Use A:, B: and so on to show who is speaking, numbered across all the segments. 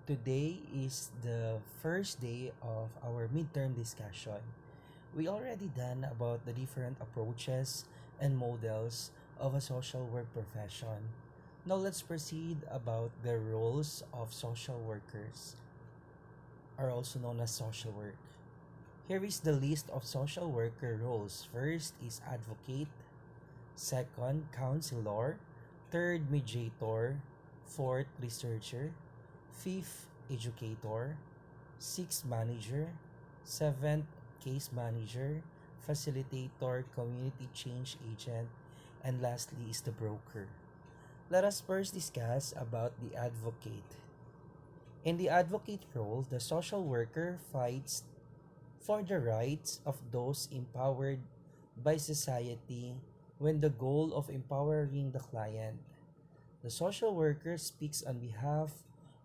A: Today is the first day of our midterm discussion. We already done about the different approaches and models of a social work profession. Now let's proceed about the roles of social workers, are also known as social work. Here is the list of social worker roles. First is advocate, second counselor, third mediator, fourth researcher, fifth educator, sixth manager, seventh case manager, facilitator, community change agent, and lastly is the broker. Let us first discuss about the advocate. In the advocate role, the social worker fights for the rights of those empowered by society when the goal of empowering the client. The social worker speaks on behalf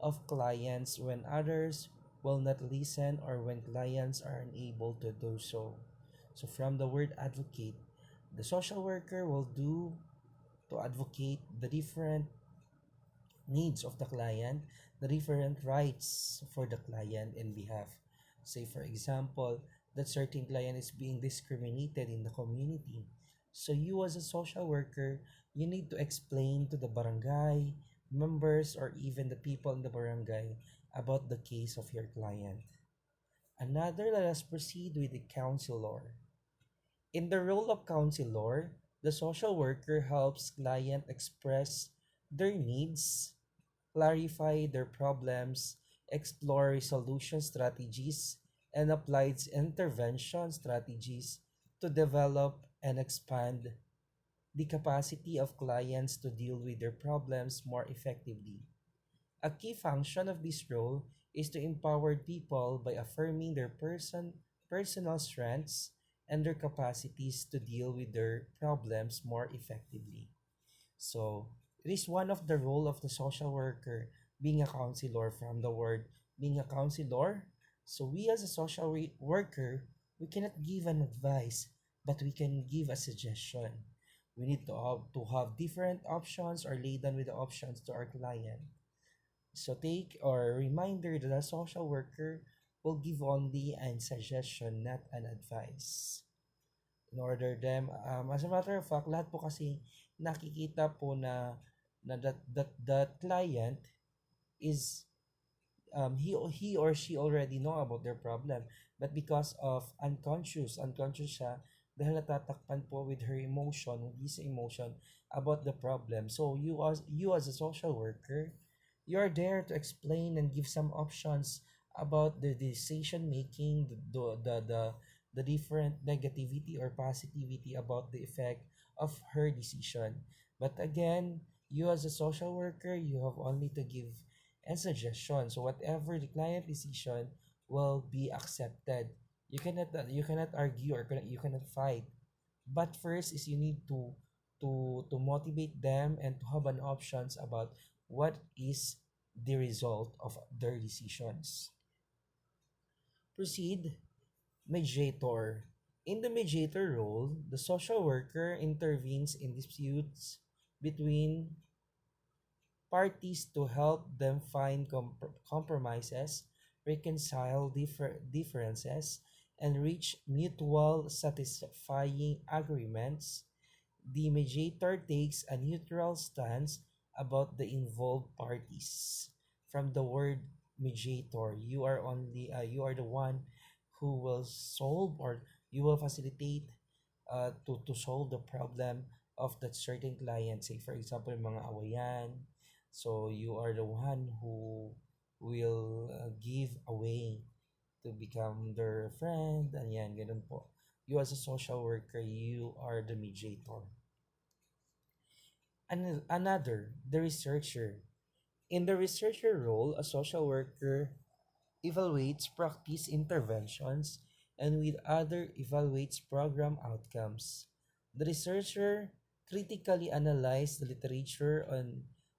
A: of clients when others will not listen or when clients are unable to do so. So from the word advocate, the social worker will do to advocate the different needs of the client, the different rights for the client in behalf. Say for example, that certain client is being discriminated in the community. So you as a social worker, you need to explain to the barangay members or even the people in the barangay about the case of your client. Another, let us proceed with the counselor. In the role of counselor, the social worker helps client express their needs, clarify their problems, explore resolution strategies, and applies intervention strategies to develop and expand the capacity of clients to deal with their problems more effectively. A key function of this role is to empower people by affirming their personal strengths and their capacities to deal with their problems more effectively. So, it is one of the role of the social worker being a counselor from the word being a counselor. So, we as a worker, we cannot give an advice, but we can give a suggestion. We need to have different options or lay down with the options to our client. So, take or reminder that a social worker will give only a suggestion, not an advice in order them as a matter of fact lahat po kasi nakikita po that client is he or she already know about their problem, but because of unconscious siya dahil natatakpan po with her emotion, with his emotion about the problem. So you as a social worker, you are there to explain and give some options about the decision making, the different negativity or positivity about the effect of her decision. But again, you as a social worker, you have only to give and suggestion. So whatever the client decision will be accepted. You cannot argue or you cannot fight. But first is you need to motivate them and to have an options about what is the result of their decisions. Proceed. Mediator. In the mediator role, the social worker intervenes in disputes between parties to help them find compromises, reconcile differences, and reach mutual satisfying agreements. The mediator takes a neutral stance about the involved parties. From the word mediator, you are the one who will solve or you will facilitate to solve the problem of that certain client. Say for example, mga awayan. So you are the one who will give away to become their friend. And yan, ganun po. You as a social worker, you are the mediator. Another, the researcher. In the researcher role, a social worker evaluates practice interventions and with other evaluates program outcomes. The researcher critically analyzes the literature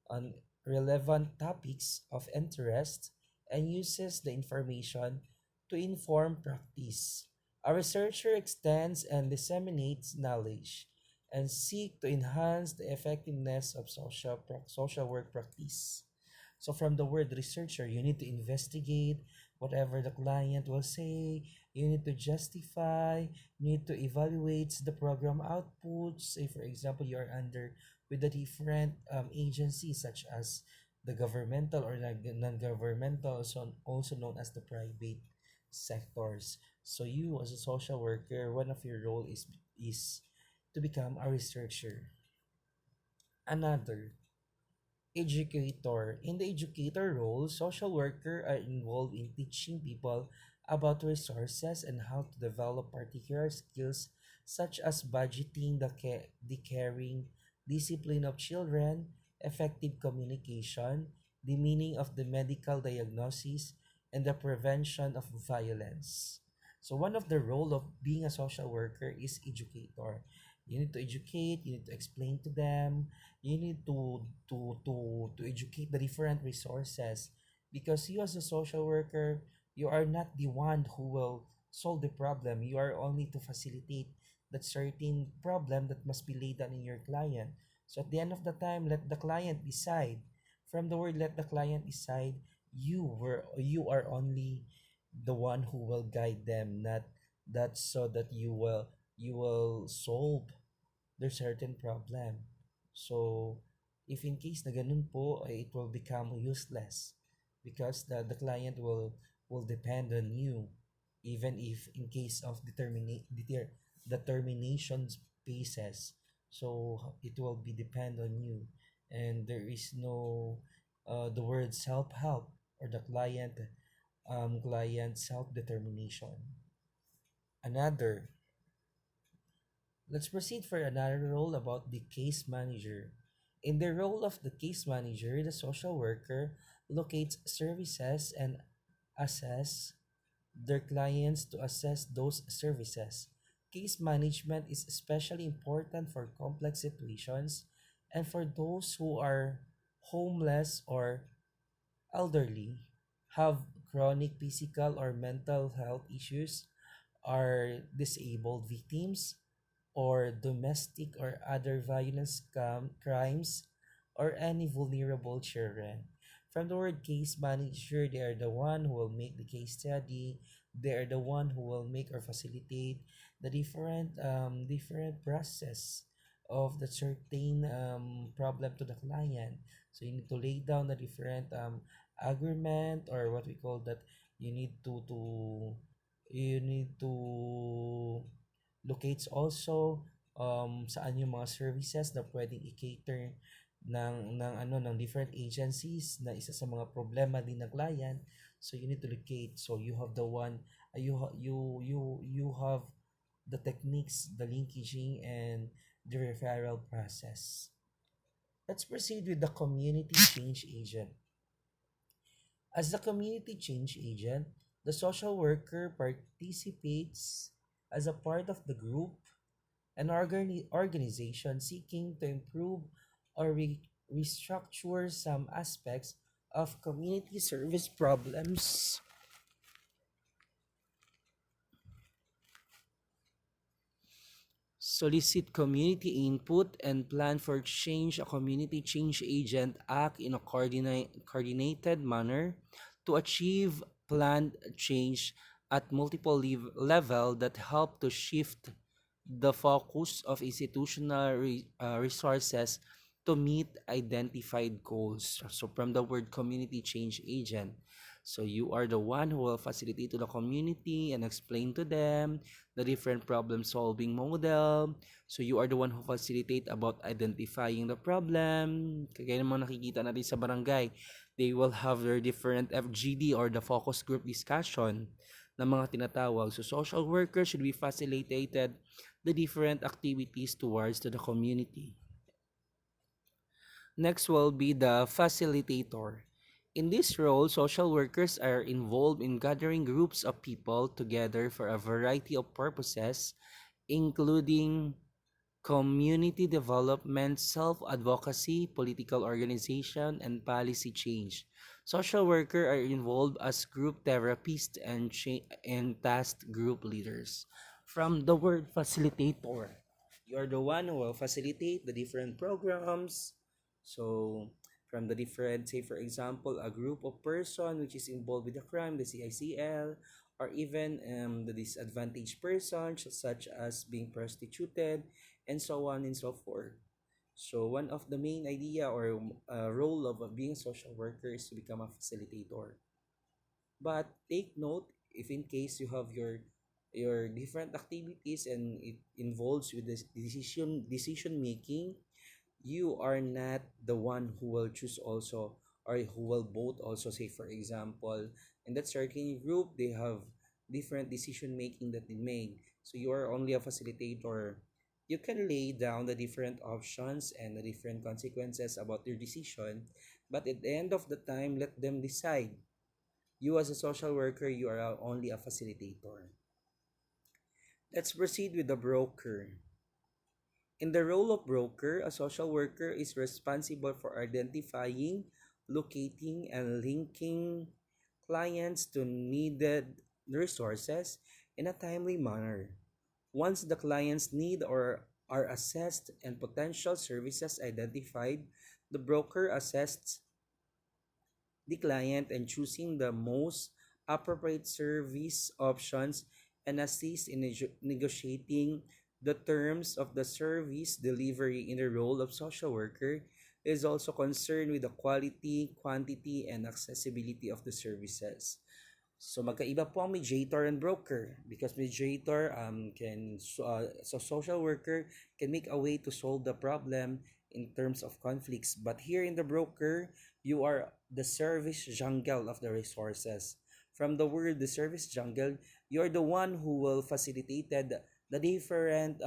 A: on relevant topics of interest and uses the information to inform practice. A researcher extends and disseminates knowledge and seek to enhance the effectiveness of social work practice. So from the word researcher, you need to investigate whatever the client will say. You need to justify. You need to evaluate the program outputs. Say for example, you are under with the different agencies such as the governmental or non-governmental, also known as the private sectors. So you as a social worker, one of your role is to become a researcher. Another, educator. In the educator role, social worker are involved in teaching people about resources and how to develop particular skills such as budgeting, the caring, discipline of children, effective communication, the meaning of the medical diagnosis, and the prevention of violence. So one of the role of being a social worker is educator. You need to educate, you need to explain to them, you need to educate the different resources, because you as a social worker, you are not the one who will solve the problem. You are only to facilitate that certain problem that must be laid down in your client. So at the end of the time, let the client decide. From the word let the client decide, you are only the one who will guide them, not that so that you will solve their certain problem. So, if in case na ganun po, it will become useless because the client will depend on you, even if in case of determination spaces. So, it will be depend on you, and there is no the word self-help or the client self-determination. Another, let's proceed for another role about the case manager. In the role of the case manager, the social worker locates services and assess their clients to assess those services. Case management is especially important for complex situations and for those who are homeless or elderly, have chronic physical or mental health issues, are disabled victims, or domestic or other violence crimes, or any vulnerable children. From the word case manager, they are the one who will make the case study. They are the one who will make or facilitate the different process of the certain problem to the client. So you need to lay down the different agreement, or what we call that. You need to locates also saan yung mga services na pwedeng i-cater ng different agencies na isa sa mga problema din ng client. So you need to locate. So you have the one you have the techniques, the linkaging, and the referral process. Let's proceed with the community change agent. As the community change agent, the social worker participates as a part of the group, an organization seeking to improve or restructure some aspects of community service problems, solicit community input, and plan for change. A community change agent act in a coordinated manner to achieve planned change at multiple level that help to shift the focus of institutional resources to meet identified goals. So from the word community change agent, so you are the one who will facilitate to the community and explain to them the different problem solving model. So you are the one who facilitate about identifying the problem. Kaya naman nakikita natin sa barangay, they will have their different FGD or the focus group discussion na mga tinatawag. So social workers should be facilitated the different activities towards to the community. Next will be the facilitator. In this role, social workers are involved in gathering groups of people together for a variety of purposes, including community development, self-advocacy, political organization, and policy change. Social workers are involved as group therapists and task group leaders. From the word facilitator, you're the one who will facilitate the different programs. So, from the different, say for example, a group of person which is involved with the crime, the CICL, or even the disadvantaged persons such as being prostituted, and so on and so forth. So one of the main idea or role of being a social worker is to become a facilitator. But take note, if in case you have your different activities and it involves with this decision making, you are not the one who will choose also, or who will vote also. Say for example, in that certain group they have different decision making that they make, so you are only a facilitator. You can lay down the different options and the different consequences about your decision, but at the end of the time, let them decide. You as a social worker, you are only a facilitator. Let's proceed with the broker. In the role of broker, a social worker is responsible for identifying, locating, and linking clients to needed resources in a timely manner. Once the client's need or are assessed and potential services identified, the broker assesses the client and choosing the most appropriate service options and assist in negotiating the terms of the service delivery. In the role of social worker is also concerned with the quality, quantity, and accessibility of the services. So magkaiba po ang mediator and broker, because mediator so social worker can make a way to solve the problem in terms of conflicts, but here in the broker you are the service jungle of the resources. From the word the service jungle, you're the one who will facilitate the different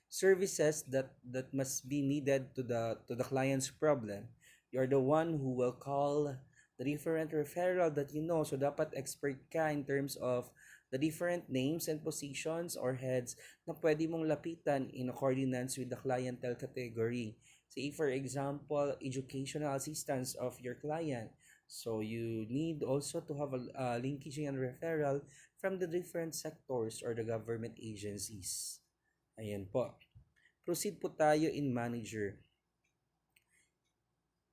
A: services that must be needed to the client's problem. You're the one who will call the different referral that you know. So dapat expert ka in terms of the different names and positions or heads na pwede mong lapitan in accordance with the clientele category. Say for example, educational assistance of your client. So you need also to have a linkage and referral from the different sectors or the government agencies. Ayan po. Proceed po tayo in manager.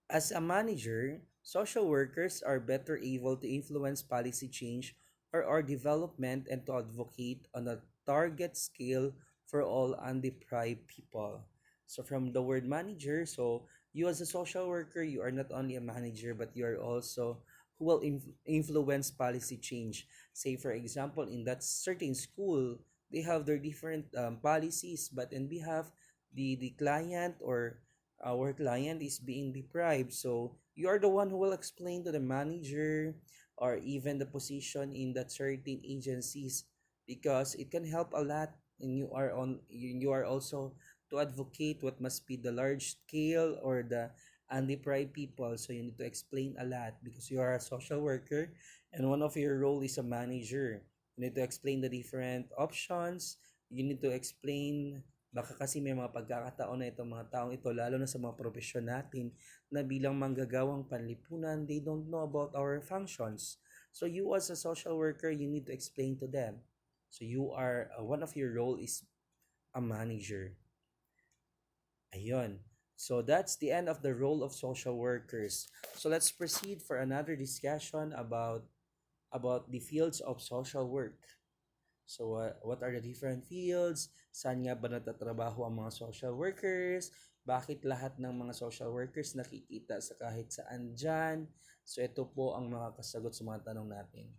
A: As a manager, social workers are better able to influence policy change or development and to advocate on a target scale for all undeprived people. So from the word manager, so you as a social worker, you are not only a manager, but you are also who will influence policy change. Say for example, in that certain school, they have their different policies, but in behalf the client or our client is being deprived. So you are the one who will explain to the manager or even the position in that certain agencies, because it can help a lot, and you are also to advocate what must be the large scale or the undeprived people. So you need to explain a lot because you are a social worker and one of your role is a manager. You need to explain the different options. You need to explain. Baka kasi may mga pagkakataon na itong mga taong ito, lalo na sa mga profesyon natin, na bilang manggagawang panlipunan, they don't know about our functions. So you as a social worker, you need to explain to them. So you are, one of your role is a manager. Ayun. So that's the end of the role of social workers. So let's proceed for another discussion about the fields of social work. So what are the different fields? Saan nga ba natatrabaho ang mga social workers? Bakit lahat ng mga social workers nakikita sa kahit saan dyan? So ito po ang mga kasagot sa mga tanong natin.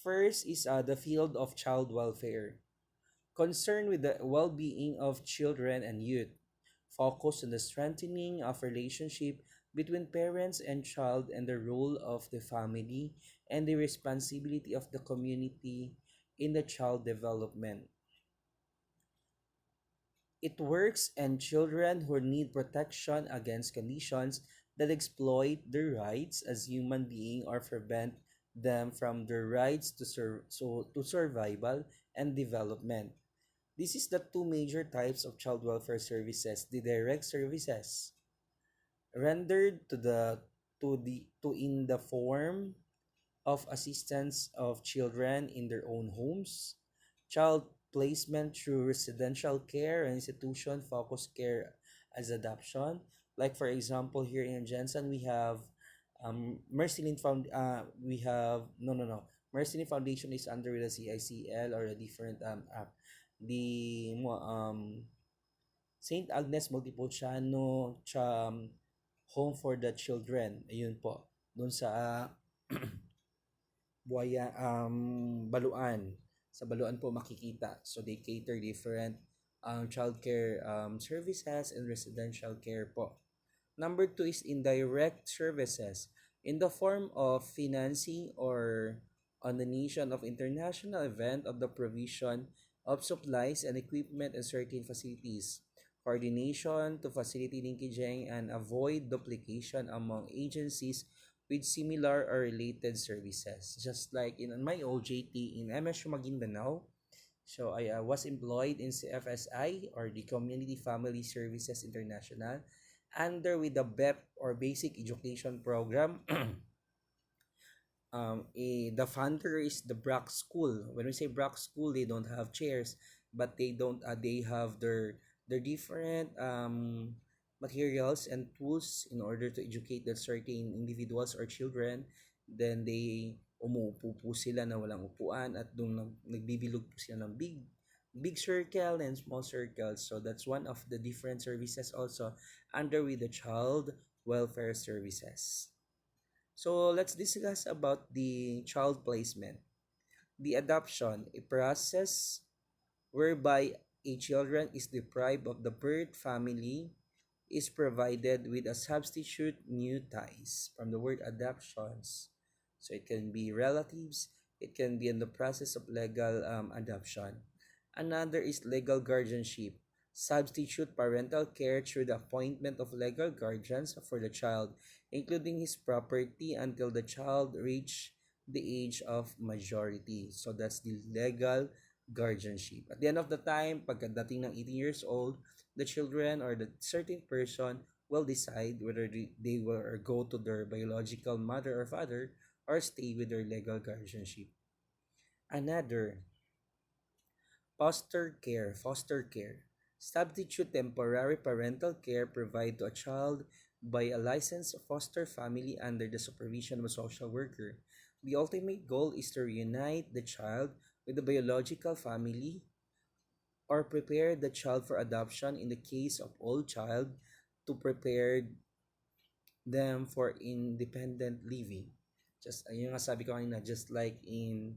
A: First is the field of child welfare. Concerned with the well-being of children and youth. Focus on the strengthening of relationship between parents and child and the role of the family and the responsibility of the community in the child development. It works and children who need protection against conditions that exploit their rights as human beings or prevent them from their rights to survival and development. This is the two major types of child welfare services: the direct services rendered to in the form of assistance of children in their own homes, child placement through residential care and institution focused care as adoption, Like for example, here in Jensen, we have Mercilin Found. We have no. Mercilin Foundation is under the CICL or a different app. The Saint Agnes Multipulciano Home for the Children. Ayun po. Doon sa Baluan. Sa Baluan po makikita. So they cater different childcare services and residential care po. Number two is indirect services in the form of financing or on the nation of international event of the provision of supplies and equipment and certain facilities. Coordination to facilitate linkaging and avoid duplication among agencies with similar or related services. Just like in my OJT in MSU Maguindanao, so I was employed in CFSI or the Community Family Services International under with the BEP or Basic Education Program. The funder is the Brock School. When we say Brock School, they don't have chairs, but they don't. They have their different materials and tools in order to educate the certain individuals or children. Then they umuupo po sila na walang upuan at doon nagbibilog po sila ng big circle and small circles. So that's one of the different services also under with the child welfare services. So let's discuss about the child placement. The adoption, a process whereby a children is deprived of the birth family is provided with a substitute new ties from the word adoptions. So it can be relatives, it can be in the process of legal adoption. Another is legal guardianship. Substitute parental care through the appointment of legal guardians for the child, including his property until the child reach the age of majority. So that's the legal guardianship. At the end of the time, pagkadating ng 18 years old, the children or the certain person will decide whether they will or go to their biological mother or father or stay with their legal guardianship. Another, foster care. Substitute temporary parental care provided to a child by a licensed foster family under the supervision of a social worker. The ultimate goal is to reunite the child with the biological family or prepare the child for adoption in the case of all child to prepare them for independent living. Just ayun nga sabi ko kanina, just like in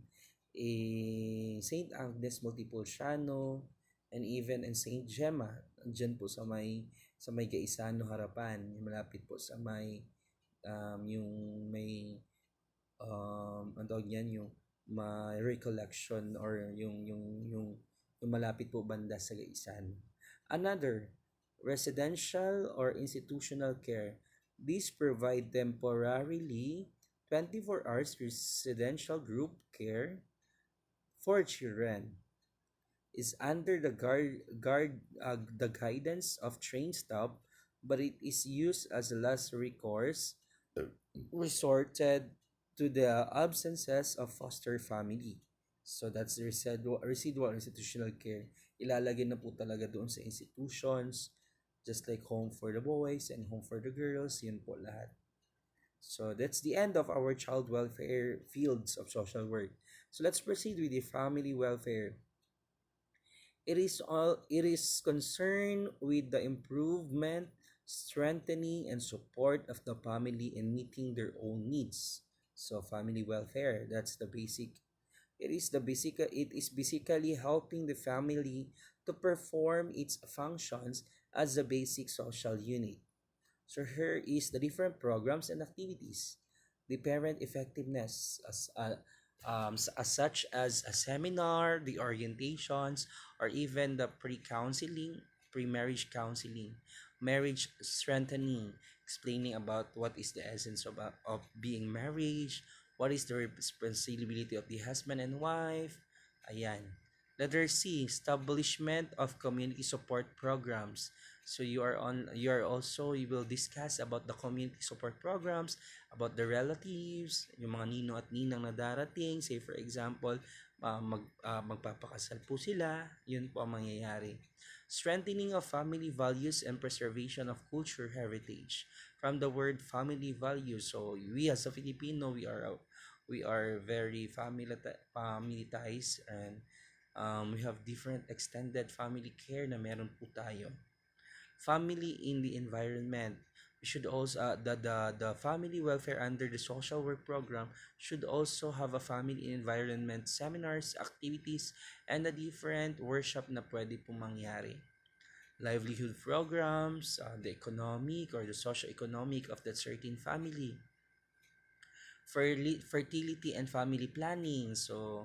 A: Saint Agnes Multipulciano and even in Saint Gemma, andyan po sa may Gaisano harapan, yung malapit po sa may yung may ang tawag niyan, yung may recollection or yung malapit po banda sa Gaisan. Another, residential or institutional care. These provide temporarily 24 hours residential group care for children. Is under the guidance of trained staff, but it is used as a last recourse resorted to the absences of foster family. So that's residual institutional care. Ilalagay na po talaga doon sa institutions, just like home for the boys and home for the girls, yun po lahat. So that's the end of our child welfare fields of social work. So let's proceed with the family welfare. It is concerned with the improvement, strengthening, and support of the family in meeting their own needs. So family welfare, that's the basic. It is basically helping the family to perform its functions as a basic social unit. So here is the different programs and activities. The parent effectiveness as such as a seminar, the orientations, or even the pre-counseling, pre-marriage counseling, marriage strengthening, explaining about what is the essence of being marriage, what is the responsibility of the husband and wife. Ayan. Letter C, establishment of community support programs. So you are also, you will discuss about the community support programs, about the relatives, yung mga nino at ninang na darating. Say for example, magpapakasal po sila, yun po ang mangyayari. Strengthening of family values and preservation of culture heritage. From the word family values, so we as a Filipino, we are very family ties, and we have different extended family care na meron po tayo. Family in the environment. We should also the family welfare under the social work program should also have a family environment seminars, activities, and the different workshop na pwede pong mangyari. Livelihood programs, the economic or the socio-economic of that certain family, fertility and family planning. So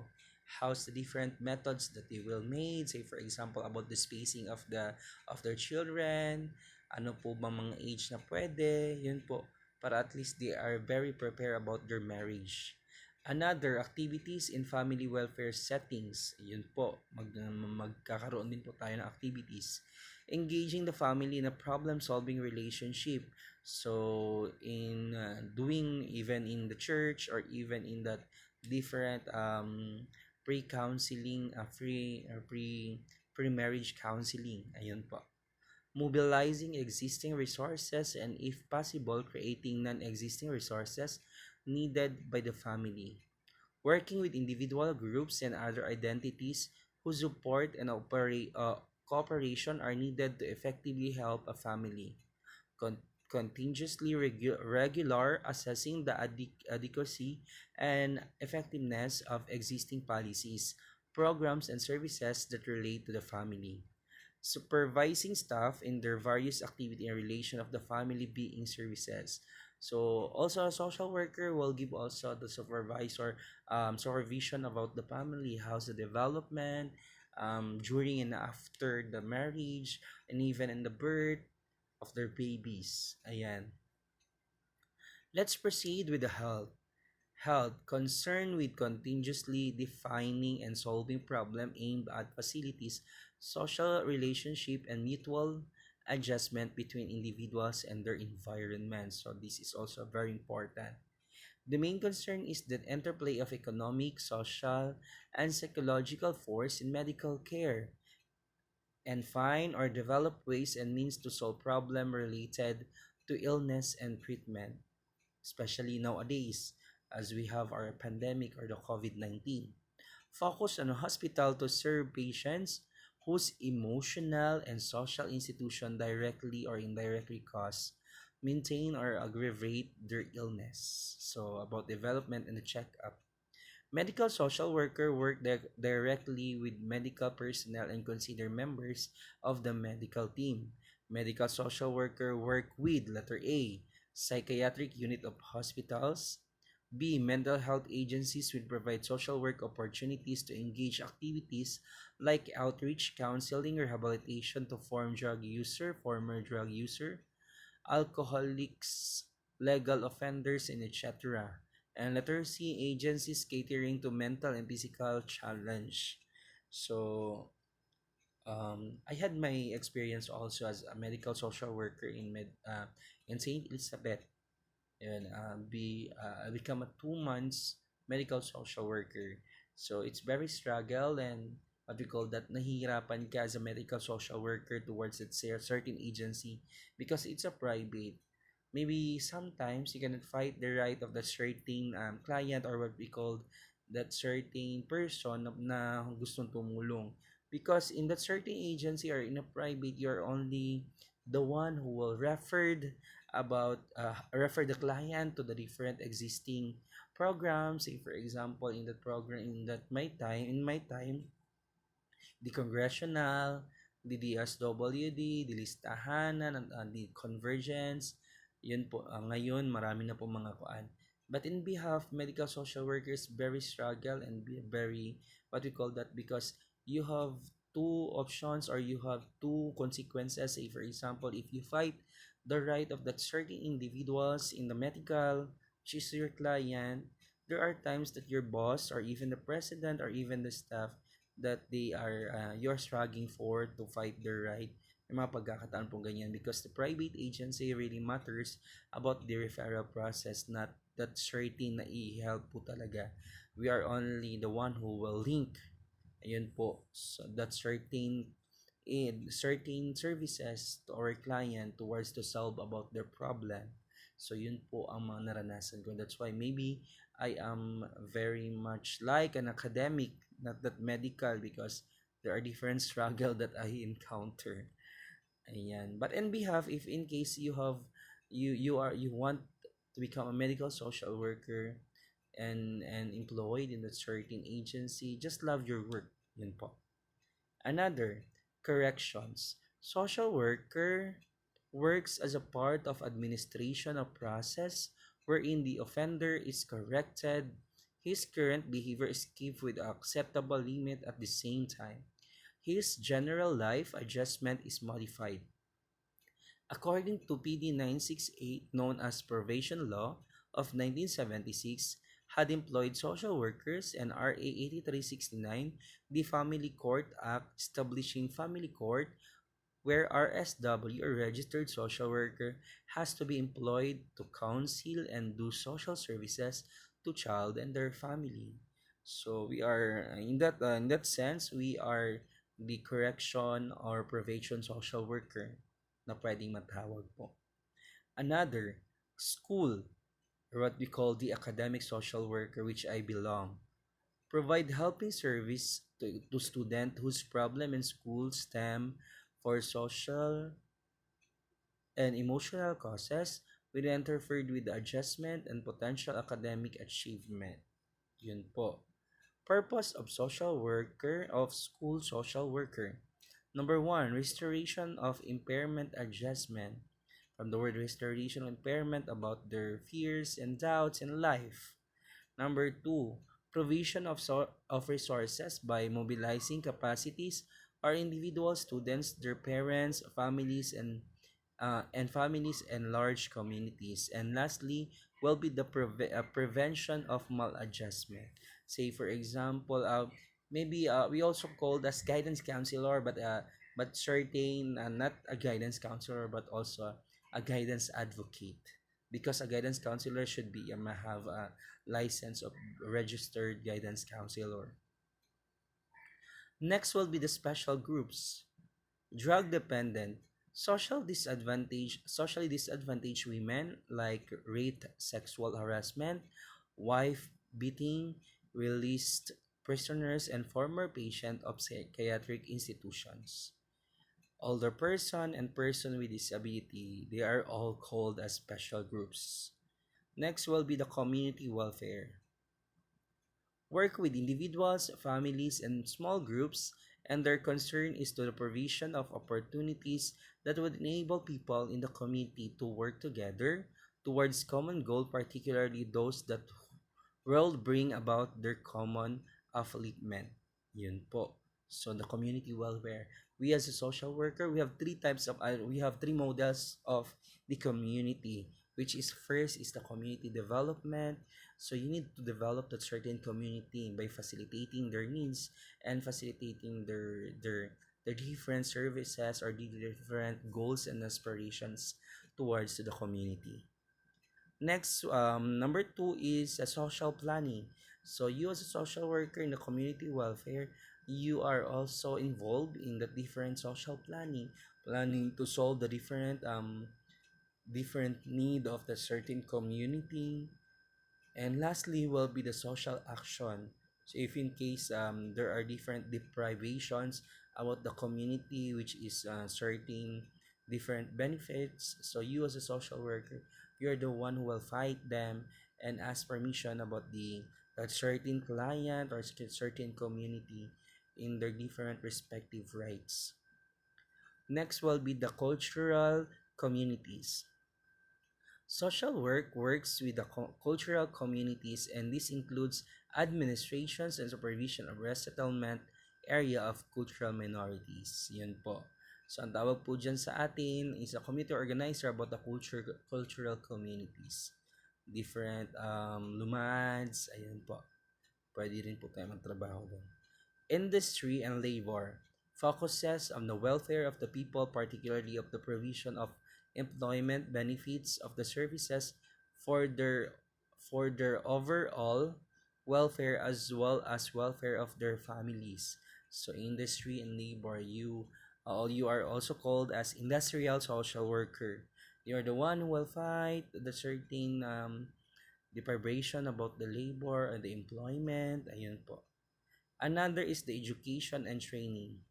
A: how's the different methods that they will made, say for example about the spacing of their children, ano po ba mga age na pwede, yun po, para at least they are very prepared about their marriage. Another, activities in family welfare settings. Yun po, magkakaroon din po tayo ng activities. Engaging the family in a problem-solving relationship. So, in doing even in the church or even in that different pre-counseling, pre-marriage counseling. Ayun po. Mobilizing existing resources and if possible, creating non-existing resources needed by the family. Working with individual groups and other identities whose support and cooperation are needed to effectively help a family. Continuously regular assessing the adequacy and effectiveness of existing policies, programs, and services that relate to the family. Supervising staff in their various activity in relation of the family being services. So also a social worker will give also the supervisor supervision about the family, how's the development, during and after the marriage, and even in the birth of their babies. Ayan. Let's proceed with the health. Health, concerned with continuously defining and solving problem aimed at facilities, social relationship, and mutual adjustment between individuals and their environment. So this is also very important. The main concern is the interplay of economic, social, and psychological force in medical care, and find or develop ways and means to solve problem related to illness and treatment, especially nowadays as we have our pandemic or the COVID-19. Focus on a hospital to serve patients whose emotional and social institution directly or indirectly cause, maintain, or aggravate their illness. So about development and the checkup. Medical social worker work directly with medical personnel and consider members of the medical team. Medical social worker work with letter A, psychiatric unit of hospitals. B, mental health agencies will provide social work opportunities to engage activities like outreach, counseling, rehabilitation to former drug user, alcoholics, legal offenders, and etc. And letter C, agencies catering to mental and physical challenge. So, I had my experience also as a medical social worker in Saint Elizabeth. And I become a 2 months medical social worker. So it's very struggle, and what we call that, nahihirapan ka as a medical social worker towards let's say a certain agency because it's a private. Maybe sometimes you cannot fight the right of that certain client or what we call that certain person na gustong tumulong, because in that certain agency or in a private, you're only the one who will refer the client to the different existing programs. Say for example, in that program, in my time, the congressional, the DSWD, the listahanan, the convergence, yun po, ngayon marami na po mga kuan. But in behalf, medical social workers very struggle and be very, what we call that, because you have two options or you have two consequences. Say for example, if you fight the right of that certain individuals in the medical, which is your client, there are times that your boss or even the president or even the staff that they are you're struggling for to fight their right, may mga pagkakataon pong ganyan because the private agency really matters about the referral process, not that certain na i-help po talaga. We are only the one who will link, ayun po, so that certain services to our client towards to solve about their problem. So yun po ang mga naranasan ko. That's why maybe I am very much like an academic, not that medical, because there are different struggle that I encounter. Ayan. But in behalf, if in case you want to become a medical social worker and employed in a certain agency, just love your work. Yun po. Another, corrections. Social worker works as a part of administration of process wherein the offender is corrected, his current behavior is kept with acceptable limit at the same time. His general life adjustment is modified. According to PD 968, known as Probation Law of 1976, had employed social workers, and RA 8369, the Family Court Act establishing family court, where RSW or registered social worker has to be employed to counsel and do social services to child and their family. So we are in that sense we are the correction or prevention social worker na pwedeng matawag po. Another, school, or what we call the academic social worker, which I belong, provide helping service to student whose problem in school stem for social and emotional causes will interfered with the adjustment and potential academic achievement. Yun po. Purpose of social worker of school social worker. Number one, restoration of impairment adjustment. From the word restoration impairment about their fears and doubts in life. Number two, provision of resources by mobilizing capacities or individual students, their parents, families and large communities. And lastly, will be the prevention of maladjustment. Say for example, maybe we also called as guidance counselor, but certain not a guidance counselor but also a guidance advocate, because a guidance counselor should be have a license of registered guidance counselor. Next will be the special groups. Drug dependent, socially disadvantaged women like rape, sexual harassment, wife beating, released prisoners, and former patient of psychiatric institutions. Older person and person with disability, they are all called as special groups. Next will be the community welfare. Work with individuals, families, and small groups, and their concern is to the provision of opportunities that would enable people in the community to work together towards common goal, particularly those that will bring about their common upliftment. Yun po. So the community welfare. We as a social worker, we have three models of the community, which is first is the community development. So you need to develop that certain community by facilitating their needs and facilitating their different services or the different goals and aspirations towards to the community. Next, number two is a social planning. So you as a social worker in the community welfare, you are also involved in the different social planning to solve the different need of the certain community. And lastly will be the social action. So if in case there are different deprivations about the community, which is certain different benefits, so you as a social worker, you're the one who will fight them and ask permission about the that certain client or certain community in their different respective rights. Next will be the cultural communities. Social work works with the cultural communities, and this includes administrations and supervision of resettlement area of cultural minorities. Yun po. So, ang tawag po dyan sa atin is a community organizer about the cultural communities. Different lumads, ayun po. Pwede rin po tayo magtrabaho doon. Industry and labor. focuses on the welfare of the people, particularly of the provision of employment benefits of the services for their overall welfare as well as welfare of their families. So industry and labor, you are also called as industrial social worker. You're the one who will fight the certain deprivation about the labor and the employment. Ayun po. Another is the education and training.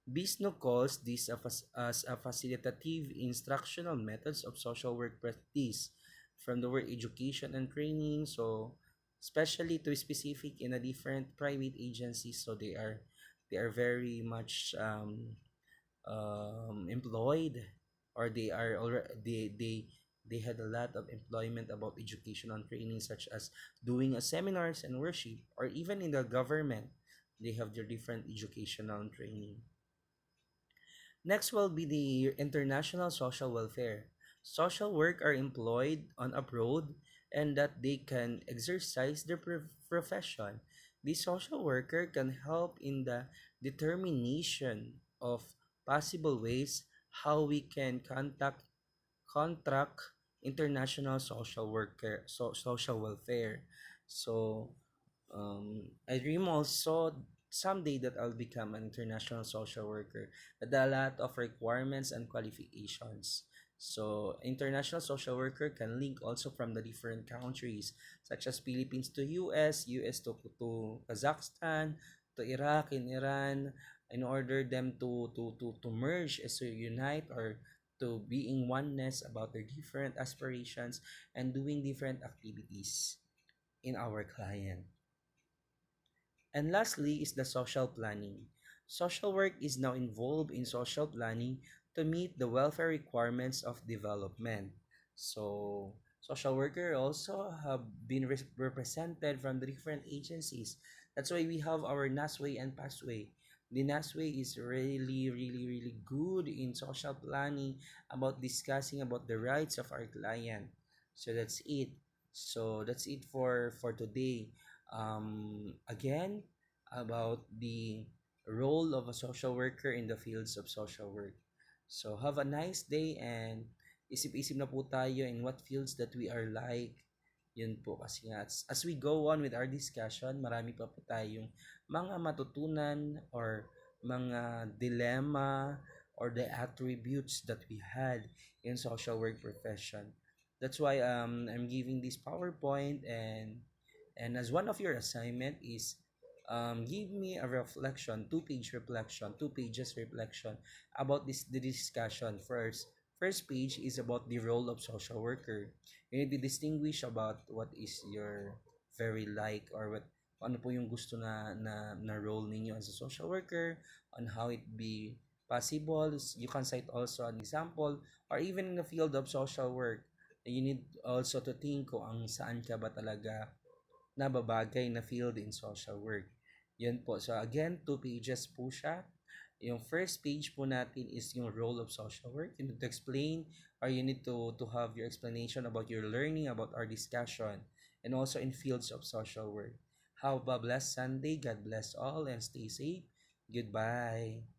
A: BISNO calls this as a facilitative instructional methods of social work practice from the word education and training. So especially to specific in a different private agencies, so they are very much employed, or they are already they had a lot of employment about education and training, such as doing a seminars and worship, or even in the government they have their different educational and training. Next will be the international social welfare. Social work are employed on abroad and that they can exercise their profession. The social worker can help in the determination of possible ways how we can contract international social welfare. So I dream also someday that I'll become an international social worker. But there are a lot of requirements and qualifications. So international social worker can link also from the different countries, such as Philippines to US, US to Kazakhstan, to Iraq and Iran, in order them to merge as to unite, or to be in oneness about their different aspirations and doing different activities in our client. And lastly is the social planning. Social work is now involved in social planning to meet the welfare requirements of development. So, social worker also have been represented from the different agencies. That's why we have our NASWay and PASWay. The NASWay is really, really, really good in social planning about discussing about the rights of our client. So that's it. So that's it for today. Again, about the role of a social worker in the fields of social work. So have a nice day, and isip-isip na po tayo in what fields that we are like. Yun po kasi nga, as we go on with our discussion, marami pa po tayong mga matutunan or mga dilemma or the attributes that we had in social work profession. That's why I'm giving this PowerPoint, and as one of your assignment is give me a reflection, two pages reflection about the discussion. First page is about the role of social worker. You need to distinguish about what is your very like, or what ano po yung gusto na role ninyo as a social worker, on how it be possible. You can cite also an example, or even in the field of social work, you need also to think kung ang saan ka ba talaga nababagay na field in social work. Yun po. So again, two pages po siya. Yung first page po natin is yung role of social work. You need to explain, or you need to have your explanation about your learning, about our discussion, and also in fields of social work. Have a blessed Sunday. God bless all and stay safe. Goodbye.